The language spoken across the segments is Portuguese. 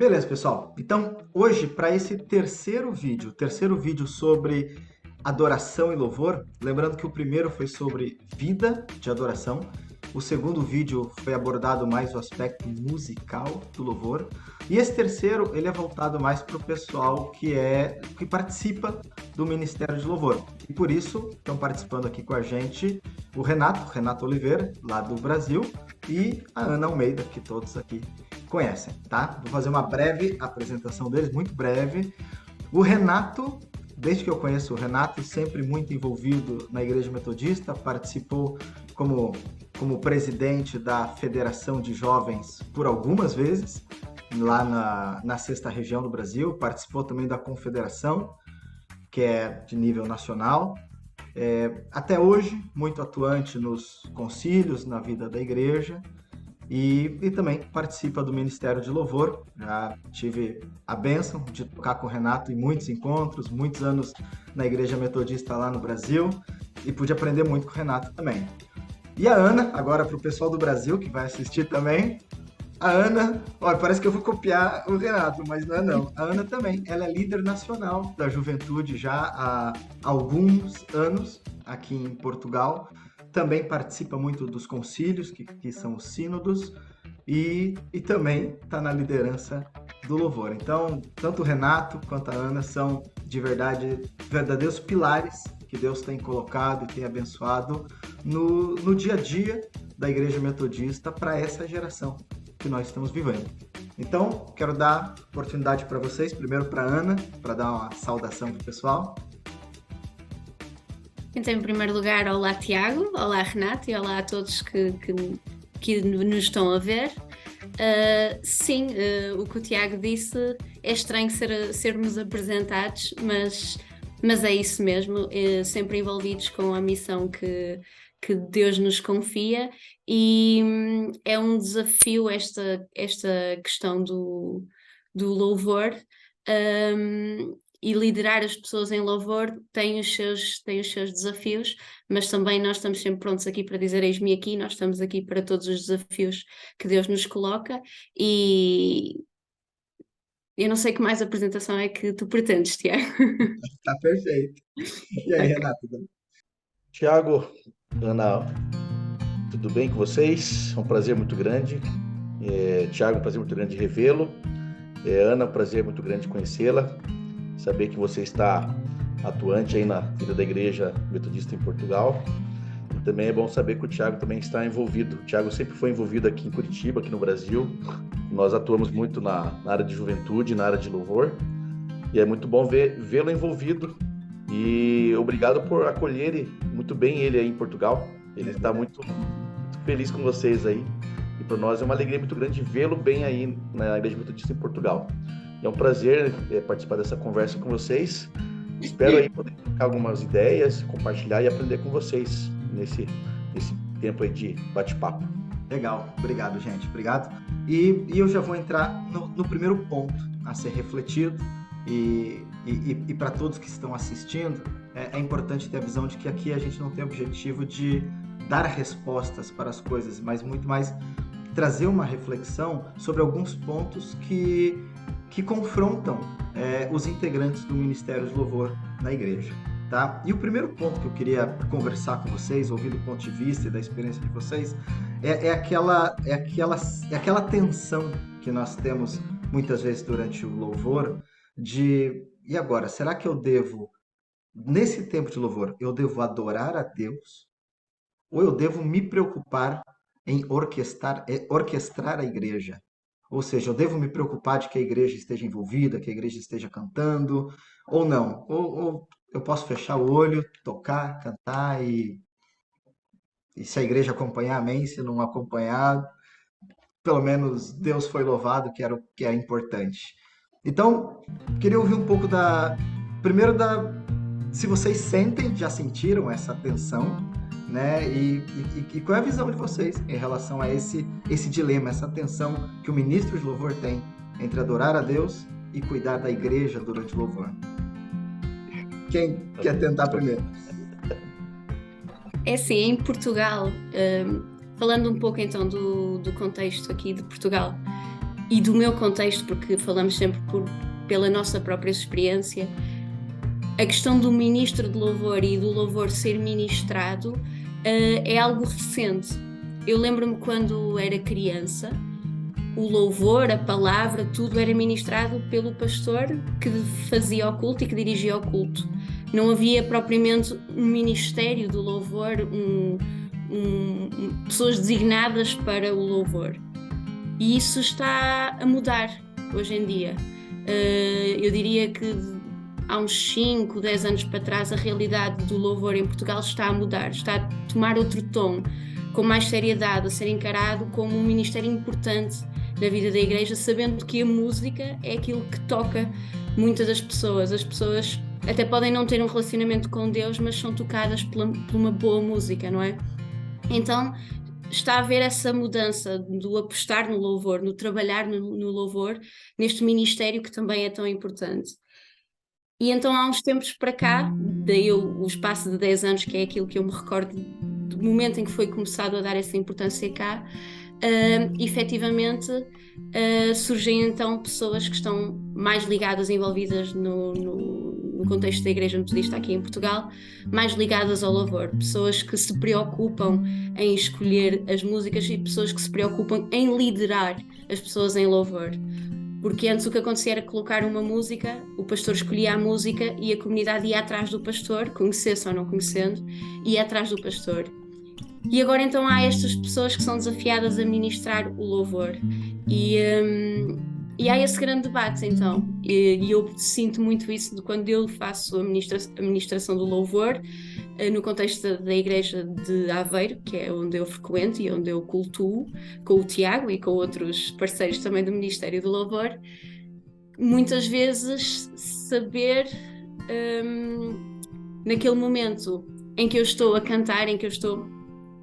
Beleza, pessoal. Então, hoje, para esse terceiro vídeo sobre adoração e louvor, lembrando que o primeiro foi sobre vida de adoração, o segundo vídeo foi abordado mais o aspecto musical do louvor, e esse terceiro, ele é voltado mais para o pessoal que participa do Ministério de Louvor. E por isso, estão participando aqui com a gente o Renato Oliveira, lá do Brasil, e a Ana Almeida, que todos aqui conhecem, tá? Vou fazer uma breve apresentação deles, muito breve. O Renato, desde que eu conheço o Renato, sempre muito envolvido na Igreja Metodista, participou como presidente da Federação de Jovens por algumas vezes, lá na sexta região do Brasil, participou também da Confederação, que é de nível nacional. Até hoje, muito atuante nos concílios, na vida da igreja, e também participa do Ministério de Louvor. Já tive a bênção de tocar com o Renato em muitos encontros, muitos anos na Igreja Metodista lá no Brasil, e pude aprender muito com o Renato também. E a Ana, agora para o pessoal do Brasil que vai assistir também, a Ana, olha, parece que eu vou copiar o Renato, mas não é não. A Ana também, ela é líder nacional da juventude já há alguns anos aqui em Portugal. Também participa muito dos concílios, que são os sínodos, e também está na liderança do louvor. Então, tanto o Renato quanto a Ana são, de verdade, verdadeiros pilares que Deus tem colocado e tem abençoado no dia a dia da Igreja Metodista para essa geração que nós estamos vivendo. Então, quero dar oportunidade para vocês, primeiro para a Ana, para dar uma saudação para o pessoal. Então, em primeiro lugar, olá Tiago, olá Renato e olá a todos que nos estão a ver. Sim, o que o Tiago disse é estranho sermos apresentados, mas é isso mesmo, sempre envolvidos com a missão que Deus nos confia, e é um desafio esta questão do louvor. E liderar as pessoas em louvor tem os seus desafios, mas também nós estamos sempre prontos aqui para dizer eis-me aqui, nós estamos aqui para todos os desafios que Deus nos coloca, e eu não sei que mais apresentação é que tu pretendes, Tiago. Tá perfeito. E aí, Ok. Renato? Tiago, Ana, tudo bem com vocês? É um prazer muito grande. Tiago, um prazer muito grande revê-lo. Ana, um prazer muito grande conhecê-la. Saber que você está atuante aí na vida da Igreja Metodista em Portugal. E também é bom saber que o Tiago também está envolvido. O Tiago sempre foi envolvido aqui em Curitiba, aqui no Brasil. Nós atuamos muito na área de juventude, na área de louvor. E é muito bom vê-lo envolvido. E obrigado por acolher muito bem ele aí em Portugal. Ele está muito feliz com vocês aí. E para nós é uma alegria muito grande vê-lo bem aí na Igreja Metodista em Portugal. É um prazer participar dessa conversa com vocês. Espero aí poder trocar algumas ideias, compartilhar e aprender com vocês nesse tempo aí de bate-papo. Legal, obrigado, gente, obrigado. E eu já vou entrar no primeiro ponto a ser refletido, e para todos que estão assistindo, é importante ter a visão de que aqui a gente não tem o objetivo de dar respostas para as coisas, mas muito mais trazer uma reflexão sobre alguns pontos que confrontam os integrantes do Ministério de Louvor na igreja, tá? E o primeiro ponto que eu queria conversar com vocês, ouvir do ponto de vista e da experiência de vocês, é aquela tensão que nós temos muitas vezes durante o louvor e agora, será que eu devo, nesse tempo de louvor, eu devo adorar a Deus ou eu devo me preocupar em orquestrar a igreja? Ou seja, eu devo me preocupar de que a igreja esteja envolvida, que a igreja esteja cantando, ou não? Ou eu posso fechar o olho, tocar, cantar, e se a igreja acompanhar, amém. Se não acompanhar, pelo menos Deus foi louvado, que era o que é importante. Então, queria ouvir um pouco primeiro se vocês sentem, já sentiram essa tensão, né? E qual é a visão de vocês em relação a esse dilema, essa tensão que o ministro de louvor tem entre adorar a Deus e cuidar da igreja durante o louvor? Quem quer tentar primeiro? É assim, em Portugal, falando um pouco então do contexto aqui de Portugal, e do meu contexto, porque falamos sempre pela nossa própria experiência, a questão do ministro de louvor e do louvor ser ministrado é algo recente. Eu lembro-me quando era criança, o louvor, a palavra, tudo era ministrado pelo pastor que fazia o culto e que dirigia o culto. Não havia propriamente um ministério do louvor, pessoas designadas para o louvor. E isso está a mudar hoje em dia. Eu diria que há uns 5, 10 anos para trás a realidade do louvor em Portugal está a mudar, está a tomar outro tom, com mais seriedade, a ser encarado como um ministério importante na vida da igreja, sabendo que a música é aquilo que toca muitas das pessoas. As pessoas até podem não ter um relacionamento com Deus, mas são tocadas por uma boa música, não é? Então está a haver essa mudança do apostar no louvor, no trabalhar no louvor, neste ministério que também é tão importante. E então há uns tempos para cá, daí o espaço de 10 anos, que é aquilo que eu me recordo do momento em que foi começado a dar essa importância cá, efetivamente surgem então pessoas que estão mais ligadas, envolvidas no contexto da Igreja Metodista aqui em Portugal, mais ligadas ao louvor, pessoas que se preocupam em escolher as músicas e pessoas que se preocupam em liderar as pessoas em louvor. Porque antes o que acontecia era colocar uma música, o pastor escolhia a música e a comunidade ia atrás do pastor, conhecesse ou não conhecendo, ia atrás do pastor. E agora então há estas pessoas que são desafiadas a ministrar o louvor. E há esse grande debate então. E eu sinto muito isso de quando eu faço a ministração do louvor, no contexto da Igreja de Aveiro, que é onde eu frequento e onde eu cultuo, com o Tiago e com outros parceiros também do Ministério do Louvor. Muitas vezes saber, naquele momento em que eu estou a cantar, em que eu estou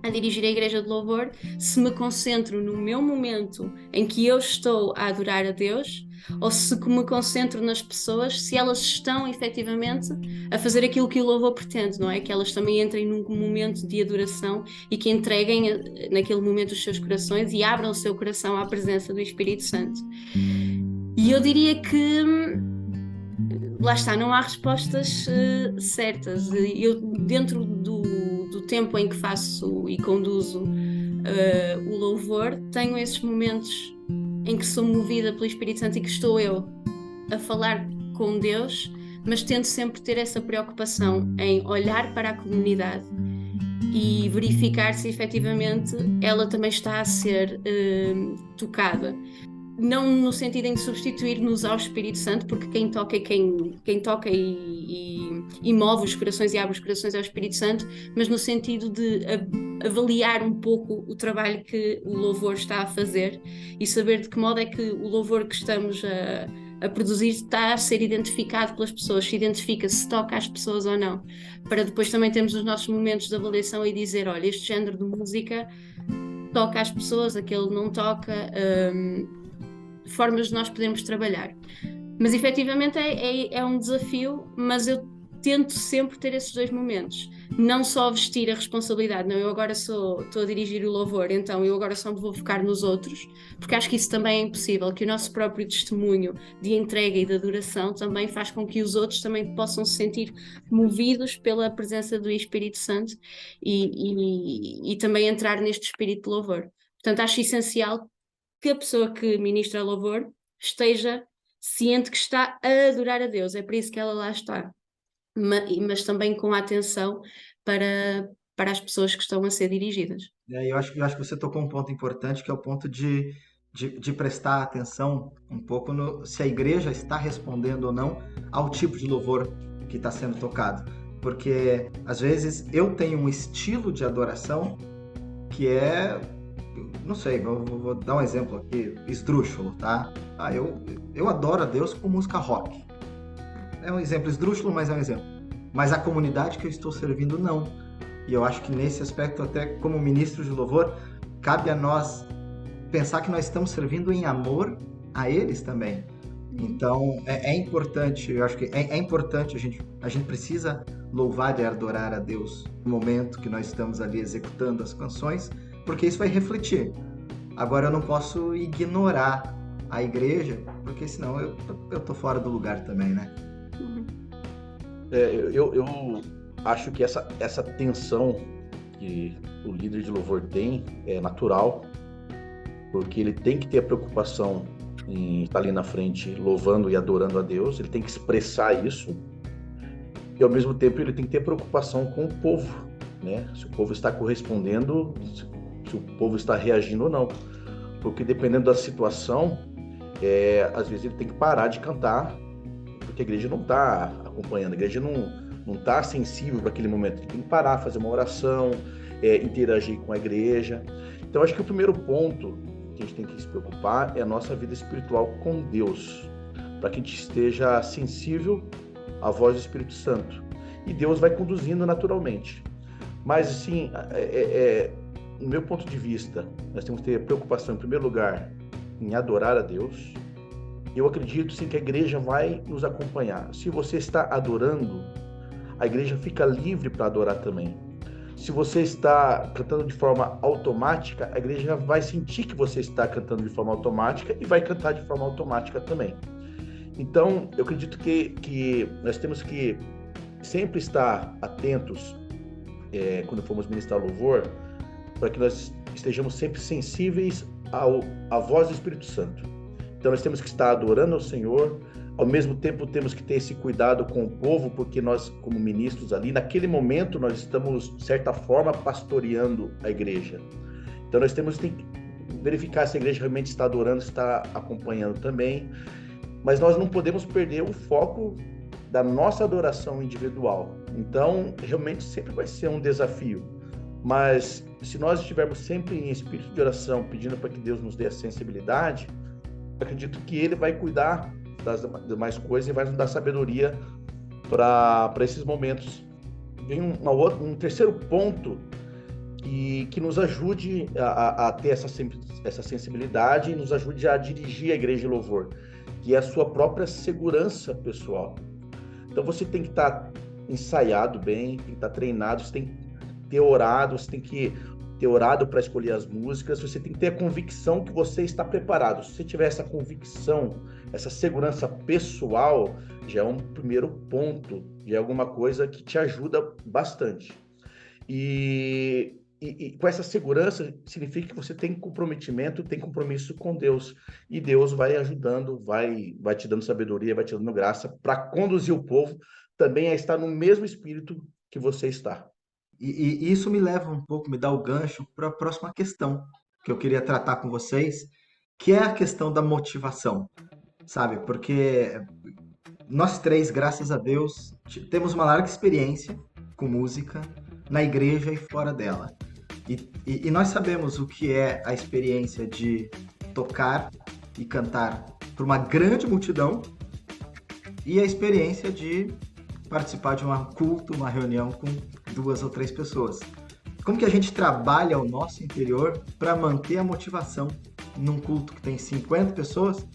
a dirigir a Igreja de Louvor, se me concentro no meu momento em que eu estou a adorar a Deus, ou se me concentro nas pessoas, se elas estão efetivamente a fazer aquilo que o louvor pretende, não é? Que elas também entrem num momento de adoração e que entreguem naquele momento os seus corações e abram o seu coração à presença do Espírito Santo. E eu diria que lá está, não há respostas certas. Eu, dentro do tempo em que faço e conduzo o louvor, tenho esses momentos em que sou movida pelo Espírito Santo e que estou eu a falar com Deus, mas tento sempre ter essa preocupação em olhar para a comunidade e verificar se efetivamente ela também está a ser tocada. Não no sentido em de substituir-nos ao Espírito Santo, porque quem toca e move os corações e abre os corações ao Espírito Santo, mas no sentido de avaliar um pouco o trabalho que o louvor está a fazer e saber de que modo é que o louvor que estamos a produzir está a ser identificado pelas pessoas, se identifica, se toca às pessoas ou não, para depois também termos os nossos momentos de avaliação e dizer, olha, este género de música toca às pessoas, aquele não toca, formas de nós podermos trabalhar. Mas efetivamente é um desafio, mas eu tento sempre ter esses dois momentos, não só vestir a responsabilidade, não, eu agora estou a dirigir o louvor, então eu agora só me vou focar nos outros, porque acho que isso também é impossível, que o nosso próprio testemunho de entrega e de adoração também faz com que os outros também possam se sentir movidos pela presença do Espírito Santo e também entrar neste espírito de louvor. Portanto, acho essencial que a pessoa que ministra louvor esteja ciente que está a adorar a Deus, é por isso que ela lá está, mas também com atenção para as pessoas que estão a ser dirigidas. Eu acho que você tocou um ponto importante, que é o ponto de prestar atenção um pouco se a igreja está respondendo ou não ao tipo de louvor que está sendo tocado. Porque, às vezes, eu tenho um estilo de adoração que é... Não sei, vou dar um exemplo aqui, esdrúxulo, tá? Eu adoro a Deus com música rock. É um exemplo esdrúxulo, mas é um exemplo. Mas a comunidade que eu estou servindo, não. E eu acho que nesse aspecto, até como ministro de louvor, cabe a nós pensar que nós estamos servindo em amor a eles também. Então, é importante, eu acho que é importante, a gente precisa louvar e adorar a Deus no momento que nós estamos ali executando as canções, porque isso vai refletir. Agora, eu não posso ignorar a igreja, porque senão eu tô fora do lugar também, né? Eu acho que essa tensão que o líder de louvor tem é natural, porque ele tem que ter a preocupação em estar ali na frente louvando e adorando a Deus, ele tem que expressar isso, e ao mesmo tempo ele tem que ter preocupação com o povo, né? Se o povo está correspondendo, se o povo está reagindo ou não, porque dependendo da situação, às vezes ele tem que parar de cantar, porque a igreja não está acompanhando, a igreja não está sensível para aquele momento, ele tem que parar, fazer uma oração, interagir com a igreja. Então acho que o primeiro ponto que a gente tem que se preocupar é a nossa vida espiritual com Deus, para que a gente esteja sensível à voz do Espírito Santo. E Deus vai conduzindo naturalmente. Mas, assim, no meu ponto de vista, nós temos que ter preocupação, em primeiro lugar, em adorar a Deus. Eu acredito, sim, que a igreja vai nos acompanhar. Se você está adorando, a igreja fica livre para adorar também. Se você está cantando de forma automática, a igreja vai sentir que você está cantando de forma automática e vai cantar de forma automática também. Então, eu acredito que nós temos que sempre estar atentos quando formos ministrar louvor, para que nós estejamos sempre sensíveis à voz do Espírito Santo. Então, nós temos que estar adorando ao Senhor, ao mesmo tempo temos que ter esse cuidado com o povo, porque nós, como ministros ali, naquele momento, nós estamos, de certa forma, pastoreando a igreja. Então, nós temos que verificar se a igreja realmente está adorando, está acompanhando também, mas nós não podemos perder o foco da nossa adoração individual. Então, realmente sempre vai ser um desafio, mas se nós estivermos sempre em espírito de oração, pedindo para que Deus nos dê a sensibilidade, acredito que Ele vai cuidar das demais coisas e vai nos dar sabedoria para esses momentos. Vem um terceiro ponto que nos ajude a ter essa sensibilidade e nos ajude a dirigir a igreja de louvor, que é a sua própria segurança pessoal. Então você tem que estar ensaiado bem, tem que estar treinado, você tem que ter orado, você tem que ter orado para escolher as músicas, você tem que ter a convicção que você está preparado. Se você tiver essa convicção, essa segurança pessoal, já é um primeiro ponto, já é alguma coisa que te ajuda bastante. E com essa segurança, significa que você tem comprometimento, tem compromisso com Deus. E Deus vai ajudando, vai te dando sabedoria, vai te dando graça para conduzir o povo também a estar no mesmo espírito que você está. E isso me leva um pouco, me dá o gancho para a próxima questão que eu queria tratar com vocês, que é a questão da motivação, sabe? Porque nós três, graças a Deus, temos uma larga experiência com música na igreja e fora dela. E nós sabemos o que é a experiência de tocar e cantar para uma grande multidão e a experiência de participar de um culto, uma reunião com 2 ou 3 pessoas. Como que a gente trabalha o nosso interior para manter a motivação num culto que tem 50 pessoas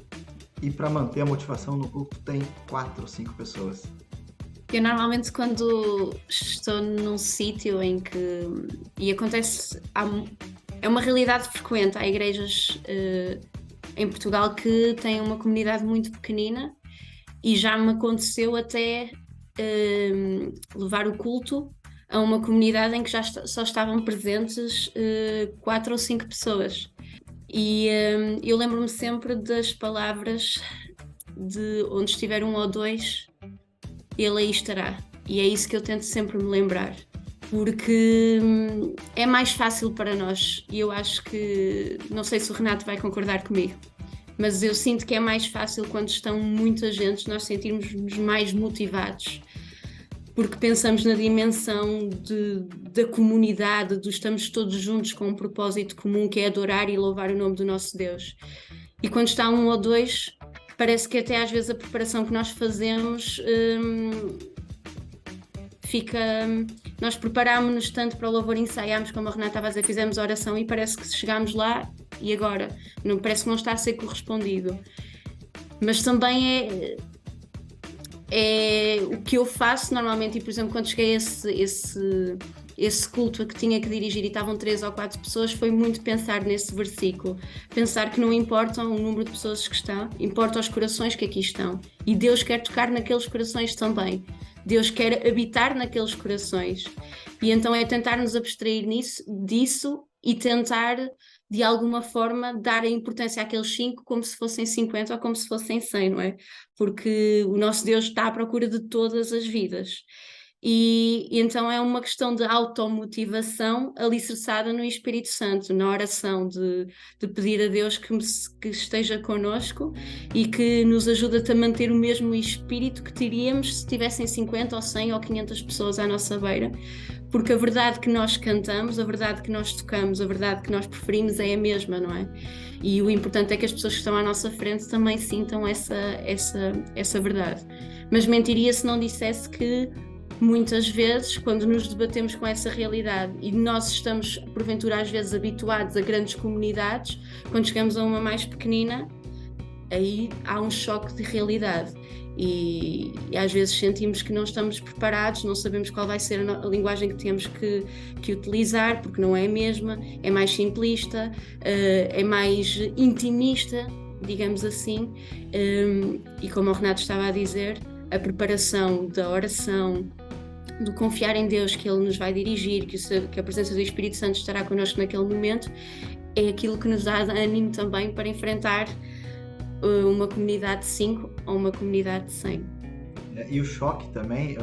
e para manter a motivação no culto que tem 4 ou 5 pessoas? Eu normalmente quando estou num sítio em que... E acontece... É uma realidade frequente. Há igrejas em Portugal que têm uma comunidade muito pequenina e já me aconteceu até levar o culto a uma comunidade em que já só estavam presentes 4 ou 5 pessoas. E eu lembro-me sempre das palavras de onde estiver 1 ou 2, ele aí estará. E é isso que eu tento sempre me lembrar, porque é mais fácil para nós. E eu acho que, não sei se o Renato vai concordar comigo, mas eu sinto que é mais fácil quando estão muita gente, nós sentirmos mais motivados, porque pensamos na dimensão da comunidade, estamos todos juntos com um propósito comum, que é adorar e louvar o nome do nosso Deus. E quando está 1 ou 2, parece que até às vezes a preparação que nós fazemos nós preparámos-nos tanto para o louvor, ensaiámos, como a Renata estava a dizer, fizemos a oração e parece que chegámos lá e agora parece que não está a ser correspondido. Mas também é o que eu faço normalmente, e por exemplo quando cheguei a esse culto a que tinha que dirigir e estavam 3 ou 4 pessoas, foi muito pensar nesse versículo. Pensar que não importa o número de pessoas que estão, importa os corações que aqui estão. E Deus quer tocar naqueles corações também. Deus quer habitar naqueles corações. E então é tentar nos abstrair disso e tentar, de alguma forma, dar a importância àqueles 5 como se fossem 50 ou como se fossem 100, não é? Porque o nosso Deus está à procura de todas as vidas. E então é uma questão de automotivação alicerçada no Espírito Santo, na oração, de pedir a Deus que esteja connosco e que nos ajude a manter o mesmo espírito que teríamos se tivessem 50 ou 100 ou 500 pessoas à nossa beira, porque a verdade que nós cantamos, a verdade que nós tocamos, a verdade que nós preferimos é a mesma, não é? E o importante é que as pessoas que estão à nossa frente também sintam essa verdade. Mas mentiria se não dissesse que muitas vezes, quando nos debatemos com essa realidade e nós estamos, porventura, às vezes habituados a grandes comunidades, quando chegamos a uma mais pequenina, aí há um choque de realidade e às vezes sentimos que não estamos preparados, não sabemos qual vai ser a linguagem que temos que utilizar, porque não é a mesma, é mais simplista, é mais intimista, digamos assim, e como o Renato estava a dizer, a preparação da oração, do confiar em Deus que Ele nos vai dirigir, que a presença do Espírito Santo estará connosco naquele momento, é aquilo que nos dá ânimo também para enfrentar uma comunidade de 5 ou uma comunidade de 100. E o choque também,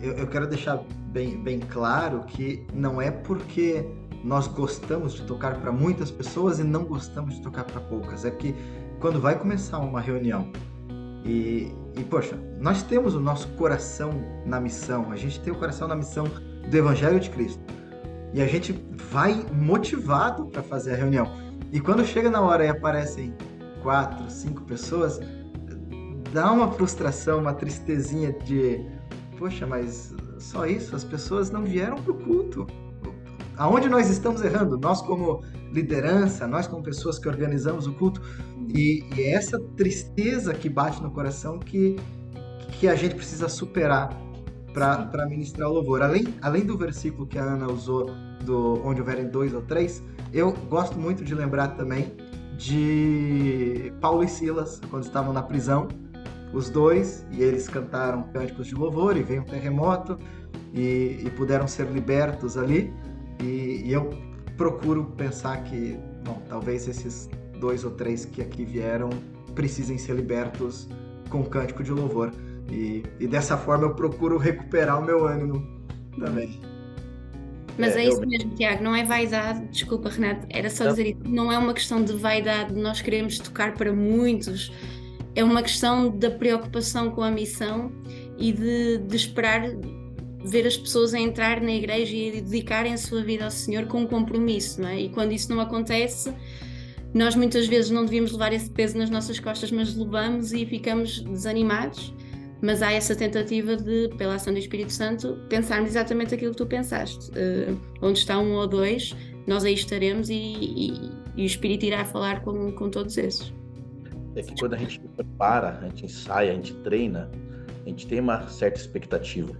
eu quero deixar bem claro que não é porque nós gostamos de tocar para muitas pessoas e não gostamos de tocar para poucas. É que quando vai começar uma reunião poxa, nós temos o nosso coração na missão, a gente tem o coração na missão do Evangelho de Cristo. E a gente vai motivado para fazer a reunião. E quando chega na hora e aparecem 4, 5 pessoas, dá uma frustração, uma tristezinha de, poxa, mas só isso? As pessoas não vieram para o culto. Aonde nós estamos errando? Nós como liderança, nós como pessoas que organizamos o culto, e é essa tristeza que bate no coração que a gente precisa superar para ministrar o louvor. Além do versículo que a Ana usou, do onde houverem 2 ou 3, eu gosto muito de lembrar também de Paulo e Silas, quando estavam na prisão, os dois, e eles cantaram cânticos de louvor, e veio um terremoto, e puderam ser libertos ali, e eu procuro pensar que, bom, talvez esses 2 ou 3 que aqui vieram precisem ser libertos com cântico de louvor. E dessa forma eu procuro recuperar o meu ânimo também. Mas é isso mesmo, Tiago, não é vaidade, desculpa, Renato, era só dizer isso, não é uma questão de vaidade, nós queremos tocar para muitos, é uma questão da preocupação com a missão e de esperar ver as pessoas a entrar na igreja e a dedicarem a sua vida ao Senhor com um compromisso, não é? E quando isso não acontece, nós muitas vezes não devíamos levar esse peso nas nossas costas, mas levamos e ficamos desanimados. Mas há essa tentativa de, pela ação do Espírito Santo, pensarmos exatamente aquilo que tu pensaste. Onde está 1 ou 2, nós aí estaremos e o Espírito irá falar com todos esses. É que quando a gente prepara, a gente ensaia, a gente treina, a gente tem uma certa expectativa.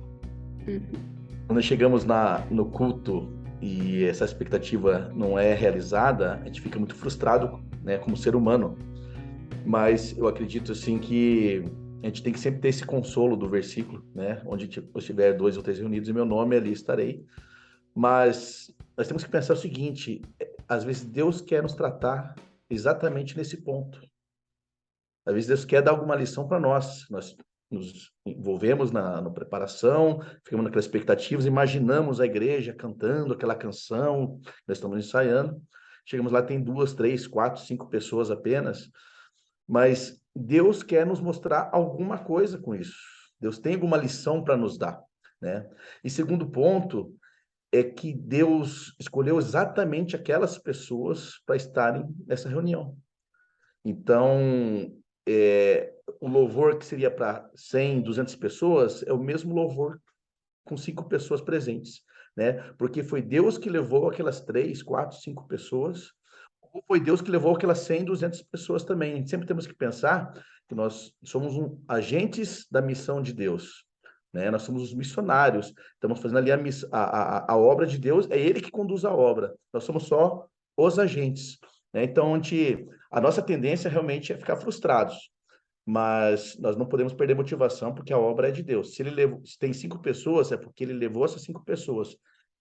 Quando chegamos no culto e essa expectativa não é realizada, a gente fica muito frustrado, né, como ser humano. Mas eu acredito assim que a gente tem que sempre ter esse consolo do versículo, né? Onde estiver 2 ou 3 reunidos em meu nome, ali estarei. Mas nós temos que pensar o seguinte: às vezes Deus quer nos tratar exatamente nesse ponto. Às vezes Deus quer dar alguma lição para nós. Nós nos envolvemos na preparação, ficamos naquelas expectativas, imaginamos a igreja cantando aquela canção, nós estamos ensaiando. Chegamos lá, tem 2, 3, 4, 5 pessoas apenas. Mas Deus quer nos mostrar alguma coisa com isso. Deus tem alguma lição para nos dar, né? E segundo ponto é que Deus escolheu exatamente aquelas pessoas para estarem nessa reunião. Então, o louvor que seria para 100, 200 pessoas é o mesmo louvor com 5 pessoas presentes, né? Porque foi Deus que levou aquelas 3, 4, 5 pessoas, ou foi Deus que levou aquelas 100, 200 pessoas também. Sempre temos que pensar que nós somos agentes da missão de Deus. né? Nós somos os missionários, estamos fazendo ali a obra de Deus, é Ele que conduz a obra, nós somos só os agentes, né? Então, a nossa tendência realmente é ficar frustrados, mas nós não podemos perder motivação, porque a obra é de Deus. Se tem 5 pessoas, é porque Ele levou essas 5 pessoas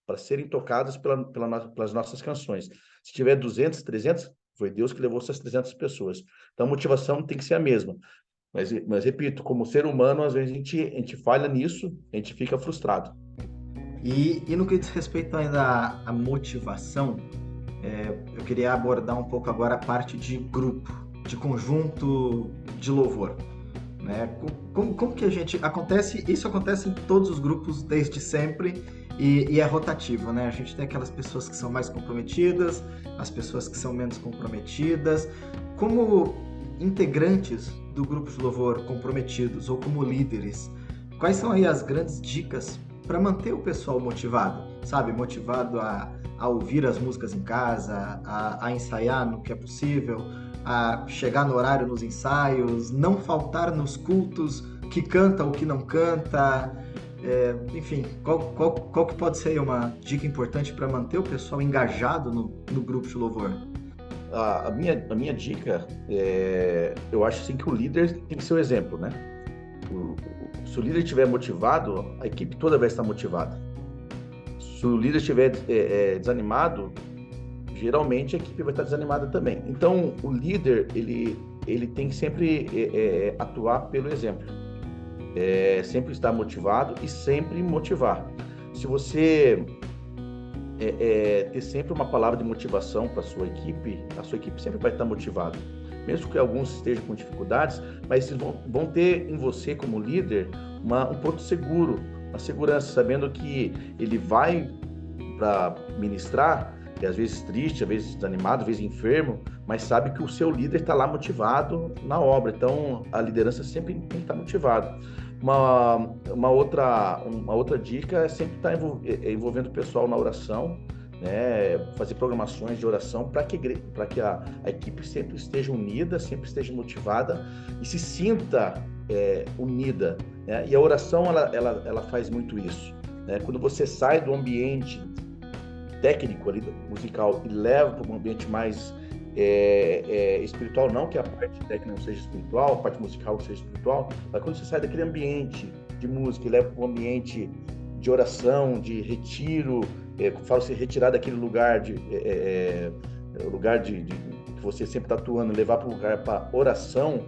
para serem tocadas pelas nossas canções. Se tiver 200, 300, foi Deus que levou essas 300 pessoas. Então, a motivação tem que ser a mesma. Mas repito, como ser humano, às vezes a gente falha nisso, a gente fica frustrado. E no que diz respeito ainda à motivação, eu queria abordar um pouco agora a parte de grupo, de conjunto de louvor, né? Como que isso acontece em todos os grupos desde sempre e é rotativo, né? A gente tem aquelas pessoas que são mais comprometidas, as pessoas que são menos comprometidas. Como integrantes do grupo de louvor comprometidos ou como líderes, quais são aí as grandes dicas para manter o pessoal motivado, sabe? Motivado a ouvir as músicas em casa, a ensaiar no que é possível, a chegar no horário nos ensaios, não faltar nos cultos, que canta ou que não canta, enfim, qual que pode ser uma dica importante para manter o pessoal engajado no grupo de louvor? A minha dica eu acho assim que o líder tem que ser o exemplo, né? Se o líder estiver motivado, a equipe toda vai estar motivada. Se o líder estiver desanimado, geralmente a equipe vai estar desanimada também. Então, o líder, ele tem que sempre atuar pelo exemplo. Sempre estar motivado e sempre motivar. Se você ter sempre uma palavra de motivação para a sua equipe sempre vai estar motivada. Mesmo que alguns estejam com dificuldades, mas eles vão ter em você como líder um porto seguro, uma segurança, sabendo que ele vai para ministrar, e às vezes triste, às vezes desanimado, às vezes enfermo, mas sabe que o seu líder está lá motivado na obra. Então, a liderança sempre tem que estar motivada. Uma outra dica é sempre estar envolvendo o pessoal na oração, né? Fazer programações de oração para que a equipe sempre esteja unida, sempre esteja motivada e se sinta unida, né? E a oração ela faz muito isso, né? Quando você sai do ambiente técnico ali, musical, e leva para um ambiente mais espiritual, não que a parte técnica não seja espiritual, a parte musical seja espiritual, mas quando você sai daquele ambiente de música e leva para um ambiente de oração, de retiro, falo-se retirar daquele lugar que você sempre está atuando, levar para um lugar para oração,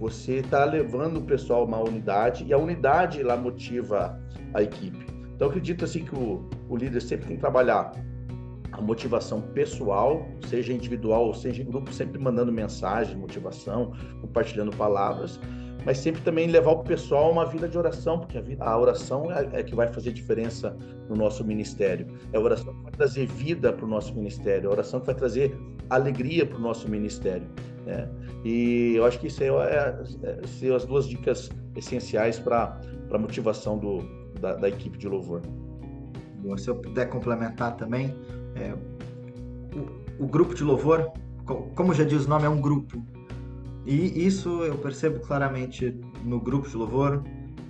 você está levando o pessoal a uma unidade, e a unidade lá motiva a equipe. Então, eu acredito assim que o líder sempre tem que trabalhar a motivação pessoal, seja individual ou seja em grupo, sempre mandando mensagem de motivação, compartilhando palavras, mas sempre também levar o pessoal a uma vida de oração, porque a oração é que vai fazer diferença no nosso ministério. É a oração que vai trazer vida para o nosso ministério, é a oração que vai trazer alegria para o nosso ministério, né? E eu acho que isso são as 2 dicas essenciais para a motivação da equipe de louvor. Se eu puder complementar também, o grupo de louvor, como já diz o nome, é um grupo. E isso eu percebo claramente no grupo de louvor,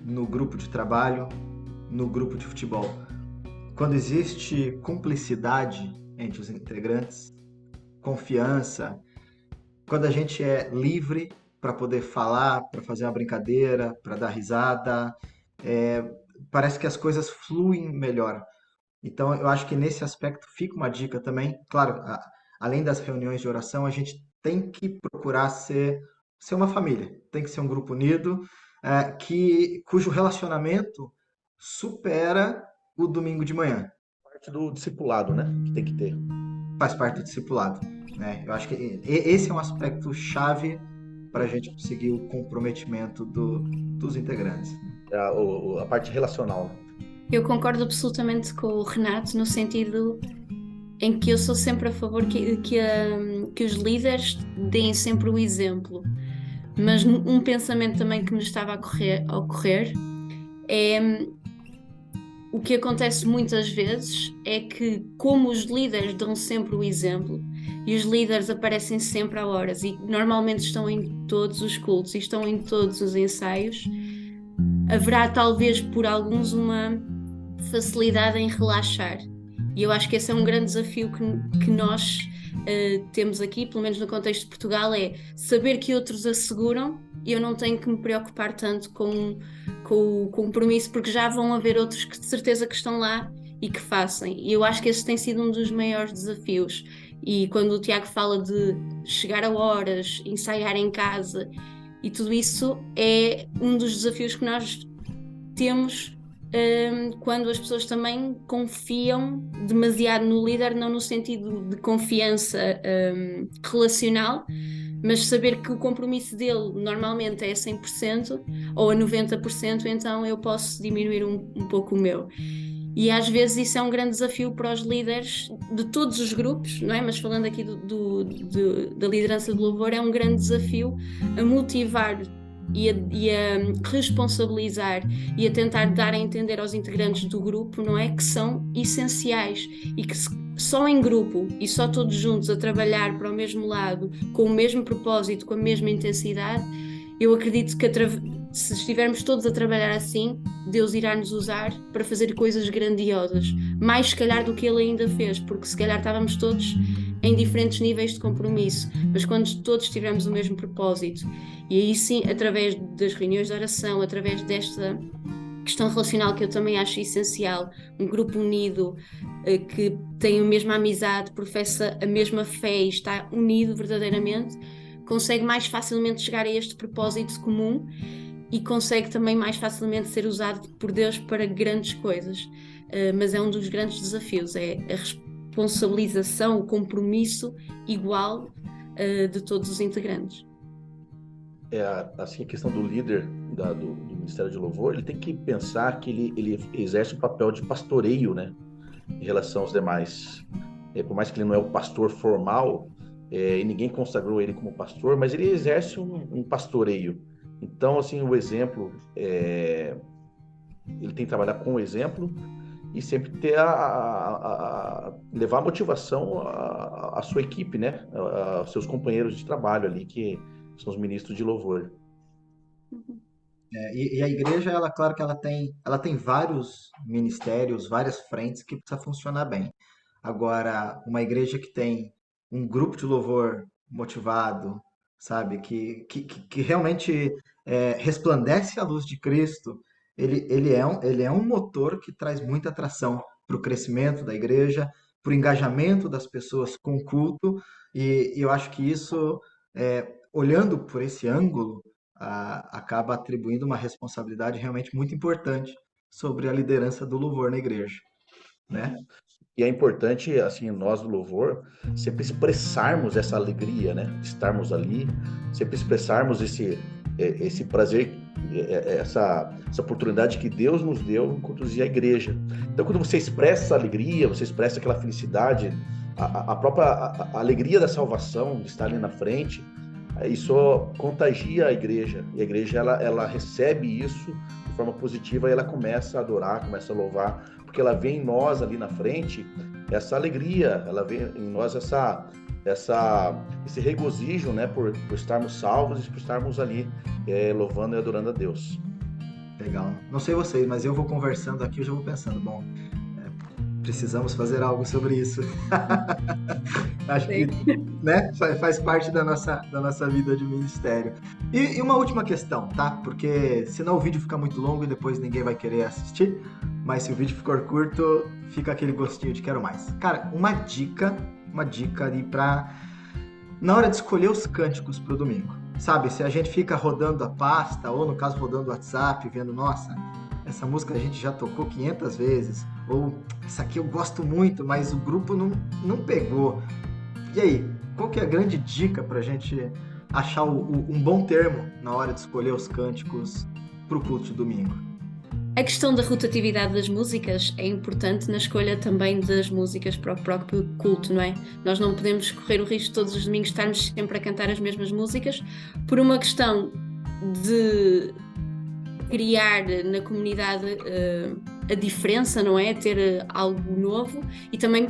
no grupo de trabalho, no grupo de futebol. Quando existe cumplicidade entre os integrantes, confiança, quando a gente é livre para poder falar, para fazer uma brincadeira, para dar risada, parece que as coisas fluem melhor. Então, eu acho que nesse aspecto fica uma dica também. Claro, além das reuniões de oração, a gente tem que procurar ser uma família, tem que ser um grupo unido, cujo relacionamento supera o domingo de manhã. Parte do discipulado, né? Que tem que ter. Faz parte do discipulado, né? Eu acho que esse é um aspecto chave para a gente conseguir o comprometimento dos integrantes. A parte relacional. Eu concordo absolutamente com o Renato, no sentido em que eu sou sempre a favor que os líderes deem sempre o exemplo. Mas um pensamento também que me estava a ocorrer é o que acontece muitas vezes é que, como os líderes dão sempre o exemplo e os líderes aparecem sempre a horas e normalmente estão em todos os cultos e estão em todos os ensaios, haverá talvez por alguns uma facilidade em relaxar. E eu acho que esse é um grande desafio que nós temos aqui, pelo menos no contexto de Portugal, é saber que outros asseguram e eu não tenho que me preocupar tanto com o compromisso, porque já vão haver outros que de certeza que estão lá e que façam. E eu acho que esse tem sido um dos maiores desafios. E quando o Tiago fala de chegar a horas, ensaiar em casa, e tudo isso é um dos desafios que nós temos quando as pessoas também confiam demasiado no líder, não no sentido de confiança relacional, mas saber que o compromisso dele normalmente é a 100% ou a 90%, então eu posso diminuir um pouco o meu. E às vezes isso é um grande desafio para os líderes de todos os grupos, não é? Mas falando aqui da liderança do louvor, é um grande desafio a motivar e a responsabilizar e a tentar dar a entender aos integrantes do grupo, não é? Que são essenciais e que só em grupo e só todos juntos a trabalhar para o mesmo lado, com o mesmo propósito, com a mesma intensidade, eu acredito que se estivermos todos a trabalhar assim, Deus irá nos usar para fazer coisas grandiosas, mais se calhar do que Ele ainda fez, porque se calhar estávamos todos em diferentes níveis de compromisso, mas quando todos tivermos o mesmo propósito, e aí sim, através das reuniões de oração, através desta questão relacional que eu também acho essencial, um grupo unido, que tem a mesma amizade, professa a mesma fé e está unido verdadeiramente, consegue mais facilmente chegar a este propósito comum e consegue também mais facilmente ser usado por Deus para grandes coisas. Mas é um dos grandes desafios, é a responsabilização, o compromisso igual de todos os integrantes. Assim, a questão do líder do Ministério de Louvor, ele tem que pensar que ele exerce o papel de pastoreio, né, em relação aos demais. Por mais que ele não é o pastor formal, e ninguém consagrou ele como pastor, mas ele exerce um pastoreio. Então, assim, o exemplo, ele tem que trabalhar com o exemplo e sempre ter levar a motivação à sua equipe, né, aos seus companheiros de trabalho ali, que são os ministros de louvor. E a igreja, ela, claro que ela tem vários ministérios, várias frentes que precisa funcionar bem. Agora, uma igreja que tem um grupo de louvor motivado, sabe, que realmente resplandece a luz de Cristo, ele é um motor que traz muita atração para o crescimento da igreja, para o engajamento das pessoas com o culto, e eu acho que isso, olhando por esse ângulo, acaba atribuindo uma responsabilidade realmente muito importante sobre a liderança do louvor na igreja, né? E é importante, assim, nós do louvor, sempre expressarmos essa alegria, né? De estarmos ali, sempre expressarmos esse prazer, essa oportunidade que Deus nos deu em conduzir a igreja. Então, quando você expressa essa alegria, você expressa aquela felicidade, a própria alegria da salvação, de estar ali na frente, isso contagia a igreja. E a igreja, ela recebe isso de forma positiva e ela começa a adorar, começa a louvar, porque ela vê em nós ali na frente essa alegria, ela vê em nós esse regozijo, né, por estarmos salvos e por estarmos ali louvando e adorando a Deus. Legal. Não sei vocês, mas eu vou conversando aqui, eu já vou pensando, bom, precisamos fazer algo sobre isso. Acho que, né, faz parte da nossa vida de ministério. E uma última questão, tá? Porque senão o vídeo fica muito longo e depois ninguém vai querer assistir. Mas se o vídeo for curto, fica aquele gostinho de quero mais. Cara, uma dica ali pra... na hora de escolher os cânticos pro domingo. Sabe, se a gente fica rodando a pasta, ou no caso rodando o WhatsApp, vendo, nossa, essa música a gente já tocou 500 vezes, ou essa aqui eu gosto muito, mas o grupo não pegou. E aí, qual que é a grande dica pra gente achar um bom termo na hora de escolher os cânticos pro culto de domingo? A questão da rotatividade das músicas é importante na escolha também das músicas para o próprio culto, não é? Nós não podemos correr o risco de todos os domingos estarmos sempre a cantar as mesmas músicas por uma questão de criar na comunidade a diferença, não é? Ter algo novo e também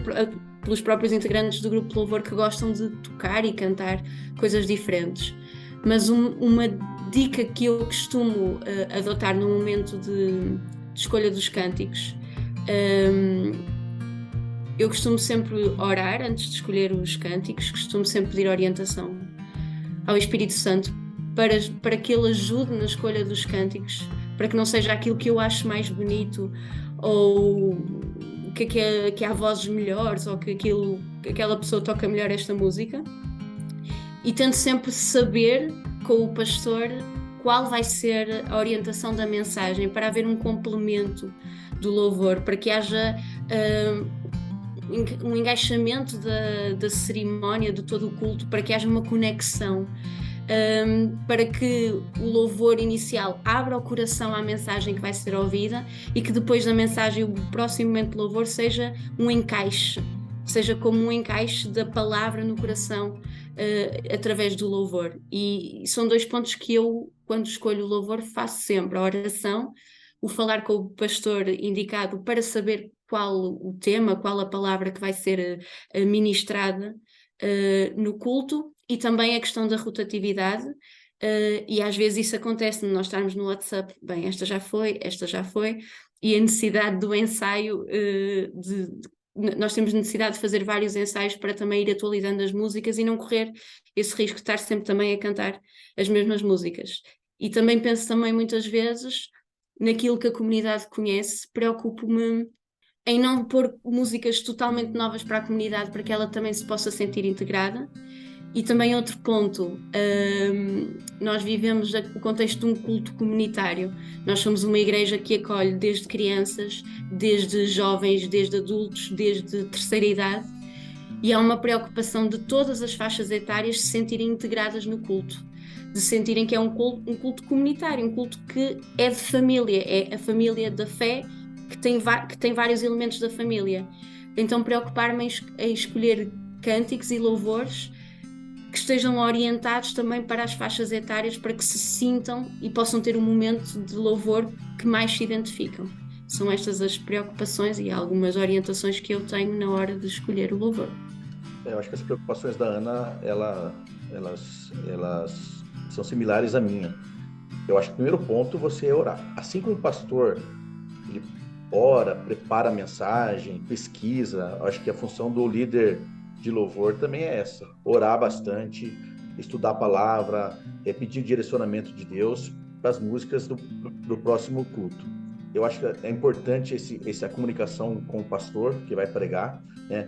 pelos próprios integrantes do grupo de louvor que gostam de tocar e cantar coisas diferentes. Mas uma dica que eu costumo adotar no momento de escolha dos cânticos. Eu costumo sempre orar antes de escolher os cânticos, costumo sempre pedir orientação ao Espírito Santo para que ele ajude na escolha dos cânticos, para que não seja aquilo que eu acho mais bonito, ou que há vozes melhores, ou que aquela pessoa toca melhor esta música. E tento sempre saber com o pastor qual vai ser a orientação da mensagem, para haver um complemento do louvor, para que haja um engaixamento da cerimónia, de todo o culto, para que haja uma conexão, para que o louvor inicial abra o coração à mensagem que vai ser ouvida, e que depois da mensagem, o próximo momento de louvor, seja um encaixe, seja como um encaixe da palavra no coração, através do louvor. E são dois pontos que eu, quando escolho o louvor, faço sempre: a oração, o falar com o pastor indicado para saber qual o tema, qual a palavra que vai ser ministrada no culto, e também a questão da rotatividade. E às vezes isso acontece, nós estarmos no WhatsApp, bem, esta já foi, e a necessidade do ensaio, nós temos necessidade de fazer vários ensaios para também ir atualizando as músicas e não correr esse risco de estar sempre também a cantar as mesmas músicas. E também penso também muitas vezes naquilo que a comunidade conhece, preocupo-me em não pôr músicas totalmente novas para a comunidade, para que ela também se possa sentir integrada. E também outro ponto, nós vivemos o contexto de um culto comunitário. Nós somos uma igreja que acolhe desde crianças, desde jovens, desde adultos, desde terceira idade, e há uma preocupação de todas as faixas etárias se sentirem integradas no culto, de sentirem que é um culto comunitário, um culto que é de família, é a família da fé, que tem vários elementos da família. Então preocupar-me em escolher cânticos e louvores que estejam orientados também para as faixas etárias, para que se sintam e possam ter um momento de louvor que mais se identificam. São estas as preocupações e algumas orientações que eu tenho na hora de escolher o louvor. Eu acho que as preocupações da Ana, elas são similares à minha. Eu acho que o primeiro ponto você é orar. Assim como o pastor, ele ora, prepara a mensagem, pesquisa, acho que a função do líder de louvor também é essa: orar bastante, estudar a palavra, pedir direcionamento de Deus para as músicas do próximo culto. Eu acho que é importante essa comunicação com o pastor que vai pregar, né?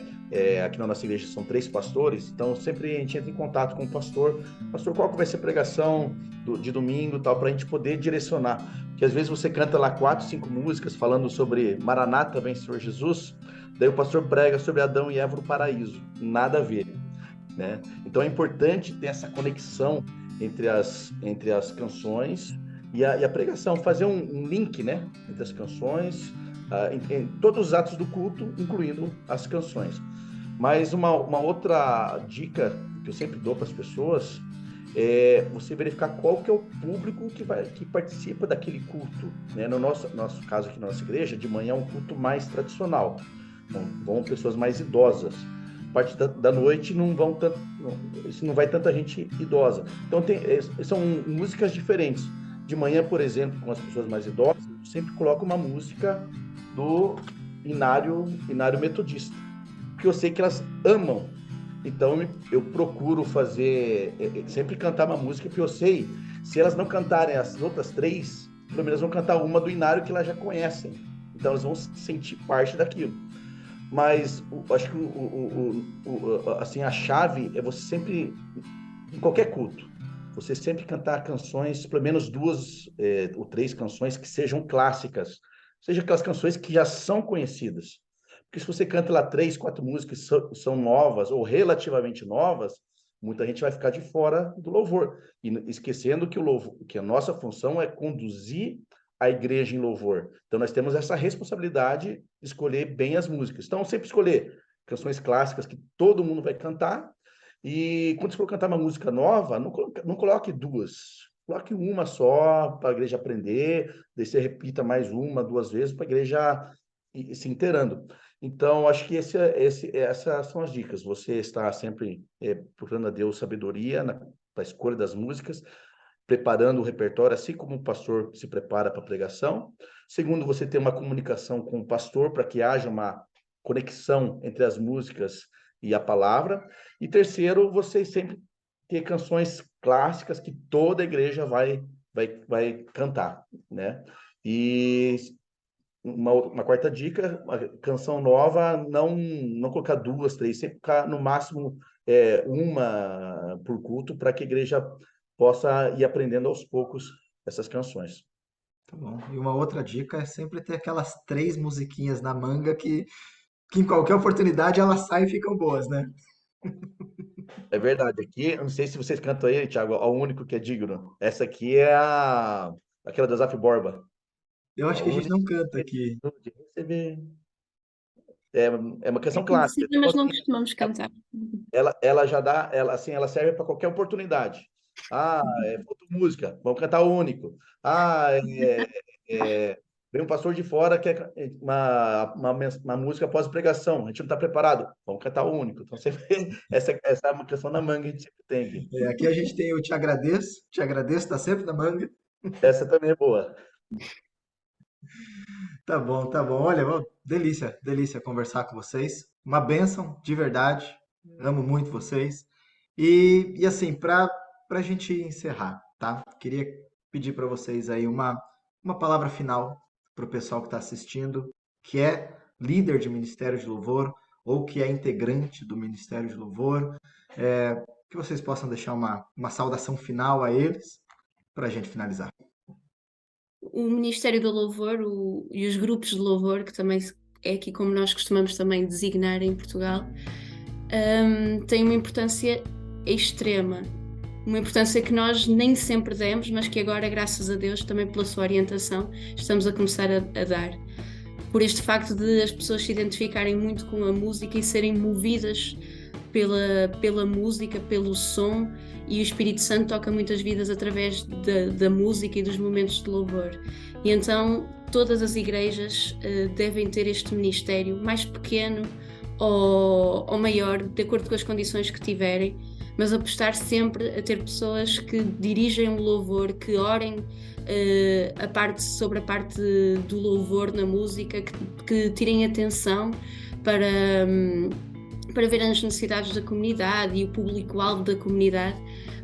Aqui na nossa igreja são 3 pastores, então sempre a gente entra em contato com o pastor. Pastor, qual que vai ser a pregação de domingo, tal, para a gente poder direcionar. Porque às vezes você canta lá 4, 5 músicas falando sobre Maranata, vem Senhor Jesus, daí o pastor prega sobre Adão e Eva no paraíso. Nada a ver, né? Então é importante ter essa conexão entre as canções e a pregação, fazer um link, né, entre as canções, em todos os atos do culto, incluindo as canções. Mas uma outra dica que eu sempre dou para as pessoas é você verificar qual que é o público que participa daquele culto, né? No nosso caso aqui na nossa igreja, de manhã é um culto mais tradicional, então, vão pessoas mais idosas. A parte da noite não vai tanta gente idosa. Então são músicas diferentes. De manhã, por exemplo, com as pessoas mais idosas, eu sempre coloco uma música do Inário Metodista, porque eu sei que elas amam. Então eu procuro sempre cantar uma música, porque eu sei, se elas não cantarem as outras 3, pelo menos vão cantar uma do Inário que elas já conhecem. Então elas vão sentir parte daquilo. Mas acho que assim, a chave é você sempre, em qualquer culto, você sempre cantar canções, pelo menos 2 ou 3 canções que sejam clássicas, seja aquelas canções que já são conhecidas. Porque se você canta lá 3, 4 músicas que são novas ou relativamente novas, muita gente vai ficar de fora do louvor, e esquecendo que a nossa função é conduzir a igreja em louvor. Então nós temos essa responsabilidade de escolher bem as músicas. Então sempre escolher canções clássicas que todo mundo vai cantar. E quando você for cantar uma música nova, não coloque 2, coloque uma só para a igreja aprender, daí você repita mais 1, 2 vezes para a igreja ir se inteirando. Então, acho que essas são as dicas. Você está sempre procurando a Deus sabedoria para a escolha das músicas, preparando o repertório, assim como o pastor se prepara para a pregação. Segundo, você ter uma comunicação com o pastor para que haja uma conexão entre as músicas e a palavra. E terceiro, você sempre ter canções clássicas que toda a igreja vai cantar, né? E uma quarta dica, uma canção nova, não colocar 2, 3, sempre colocar no máximo uma por culto, para que a igreja possa ir aprendendo aos poucos essas canções. Tá bom. E uma outra dica é sempre ter aquelas 3 musiquinhas na manga que em qualquer oportunidade elas saem e ficam boas, né? É verdade, aqui, eu não sei se vocês cantam aí, Thiago, o único que é digno. Essa aqui aquela da Zaf Borba. Eu A acho que a gente única não canta que é aqui. digno de receber. É, é uma É canção clássica. conhecida, Então, mas não assim, costumamos cantar. ela já dá, ela serve para qualquer oportunidade. Ah, música, vamos cantar o único. Ah, vem um pastor de fora que é uma música pós-pregação, a gente não está preparado, vamos cantar o único. Então, sempre, essa é uma canção na manga, a gente sempre tem aqui. Aqui a gente tem o Te Agradeço, tá sempre na manga. Essa também é boa. Tá bom, tá bom. Olha, ó, delícia, delícia conversar com vocês. Uma bênção, de verdade. Amo muito vocês. E assim, para a gente encerrar, tá? Queria pedir para vocês aí uma palavra final para o pessoal que está assistindo, que é líder de Ministério de Louvor ou que é integrante do Ministério de Louvor, que vocês possam deixar uma saudação final a eles para a gente finalizar. O Ministério do Louvor e os grupos de louvor, que também é aqui como nós costumamos também designar em Portugal, tem uma importância extrema. Uma importância que nós nem sempre demos, mas que agora, graças a Deus, também pela sua orientação, estamos a começar a dar. Por este facto de as pessoas se identificarem muito com a música e serem movidas pela música, pelo som, e o Espírito Santo toca muitas vidas através da música e dos momentos de louvor. E então todas as igrejas devem ter este ministério, mais pequeno ou maior, de acordo com as condições que tiverem, mas apostar sempre a ter pessoas que dirigem o louvor, que orem sobre a parte do louvor na música, que tirem atenção para ver as necessidades da comunidade e o público-alvo da comunidade,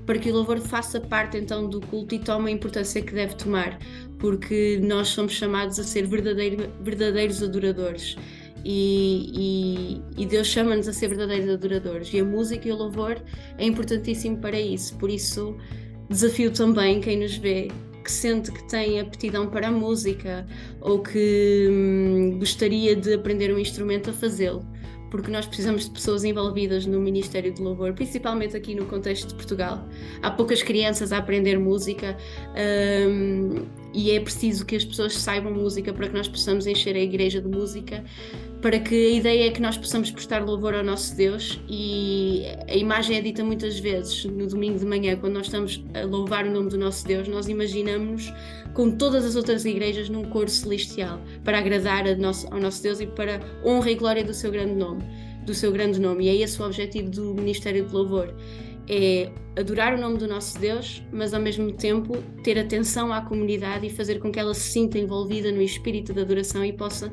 para que o louvor faça parte então do culto e tome a importância que deve tomar, porque nós somos chamados a ser verdadeiros adoradores. E Deus chama-nos a ser verdadeiros adoradores, e a música e o louvor é importantíssimo para isso. Por isso desafio também quem nos vê, que sente que tem aptidão para a música ou que gostaria de aprender um instrumento, a fazê-lo, porque nós precisamos de pessoas envolvidas no Ministério de Louvor, principalmente aqui no contexto de Portugal. Há poucas crianças a aprender música, e é preciso que as pessoas saibam música para que nós possamos encher a igreja de música, para que a ideia é que nós possamos prestar louvor ao nosso Deus. E a imagem é dita muitas vezes no domingo de manhã, quando nós estamos a louvar o nome do nosso Deus, nós imaginamos-nos com todas as outras igrejas num coro celestial, para agradar ao nosso Deus e para honra e glória do seu grande nome. E é esse o objetivo do Ministério de Louvor, é adorar o nome do nosso Deus, mas ao mesmo tempo ter atenção à comunidade e fazer com que ela se sinta envolvida no espírito de adoração e possa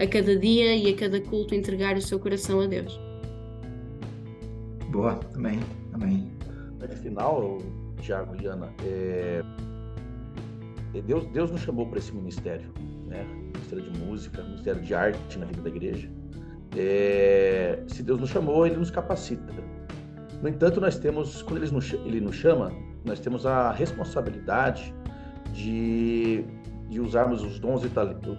a cada dia e a cada culto entregar o seu coração a Deus. Boa, amém, amém. No final, Thiago e Ana, Deus nos chamou para esse ministério, né? Ministério de música, ministério de arte na vida da igreja. Se Deus nos chamou, Ele nos capacita. No entanto, nós temos, quando Ele nos chama, nós temos a responsabilidade de usarmos os dons e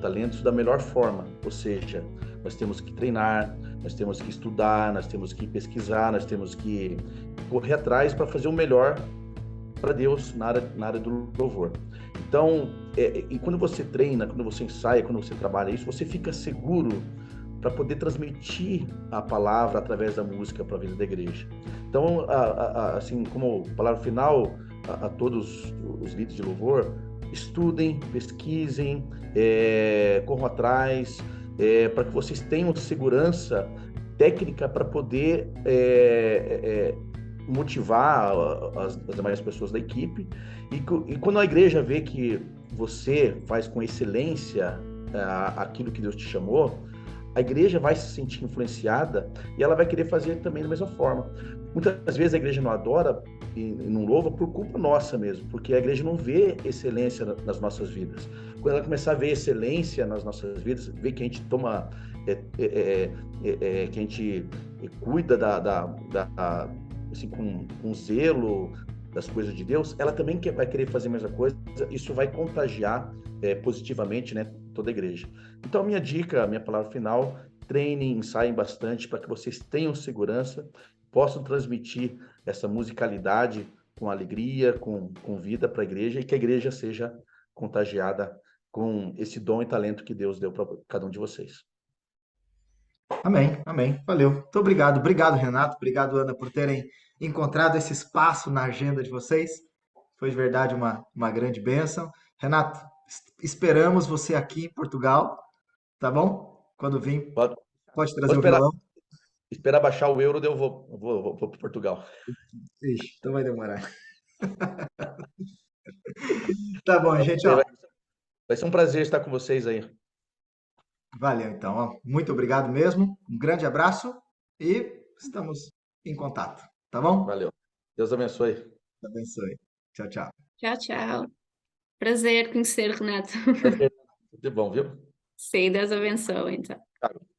talentos da melhor forma. Ou seja, nós temos que treinar, nós temos que estudar, nós temos que pesquisar, nós temos que correr atrás para fazer o melhor para Deus na área do louvor. Então, e quando você treina, quando você ensaia, quando você trabalha isso, você fica seguro para poder transmitir a palavra através da música para a vida da igreja. Então, assim, como palavra final a todos os líderes de louvor, estudem, pesquisem, corram atrás, para que vocês tenham segurança técnica para poder motivar as demais pessoas da equipe. E quando a igreja vê que você faz com excelência aquilo que Deus te chamou, a igreja vai se sentir influenciada e ela vai querer fazer também da mesma forma. Muitas vezes a igreja não adora e não louva por culpa nossa mesmo, porque a igreja não vê excelência nas nossas vidas. Quando ela começar a ver excelência nas nossas vidas, ver que a gente toma, que a gente cuida assim, com zelo das coisas de Deus, ela também vai querer fazer a mesma coisa. Isso vai contagiar positivamente, né, toda a igreja. Então, a minha dica, a minha palavra final: treinem, ensaiem bastante para que vocês tenham segurança, possam transmitir essa musicalidade com alegria, com vida para a igreja, e que a igreja seja contagiada com esse dom e talento que Deus deu para cada um de vocês. Amém, amém. Valeu. Muito obrigado. Obrigado, Renato. Obrigado, Ana, por terem encontrado esse espaço na agenda de vocês. Foi de verdade uma grande bênção. Renato, esperamos você aqui em Portugal, tá bom? Quando vir, Pode, pode trazer pode o violão. esperar baixar o euro, daí eu vou para Portugal. Ixi, então vai demorar. Tá bom, gente, ó. Vai ser um prazer estar com vocês aí. Valeu, então. Ó. Muito obrigado mesmo. Um grande abraço e estamos em contato, tá bom? Valeu. Deus abençoe. Deus abençoe. Tchau, tchau. Tchau, tchau. Prazer conhecer, Renato. Prazer. Tudo bom, viu? Sim, Deus abençoe, então. Tchau.